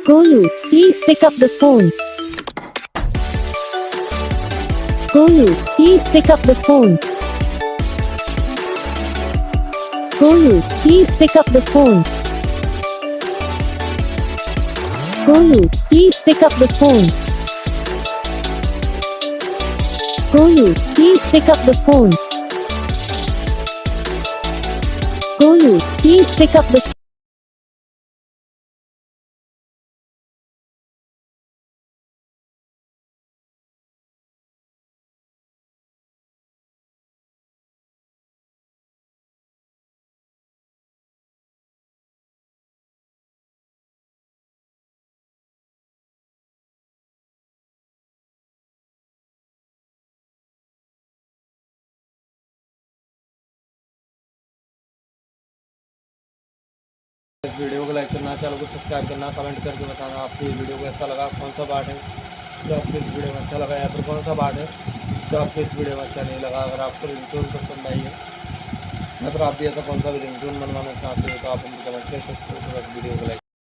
Golu, please pick up the phone. Golu, please pick up the phone. Golu, please pick up the phone. Golu, please pick up the phone. Golu, please pick up the phone. Golu, please pick up the इस video को like करना, channel को subscribe करना, comment करके बताना आपको ये video कैसा लगा, कौन सा पार्ट है जो आपको इस वीडियो में अच्छा लगा या फिर कौन सा पार्ट है जो आपको इस वीडियो में अच्छा नहीं लगा। अगर आपको रिंगटोन पसंद आई है या फिर आप भी ऐसा कौन सा भी रिंगटोन बनवाना चाहते हो तो आप हमको कमेंट कर सकते हो। तो बस वीडियो को लाइक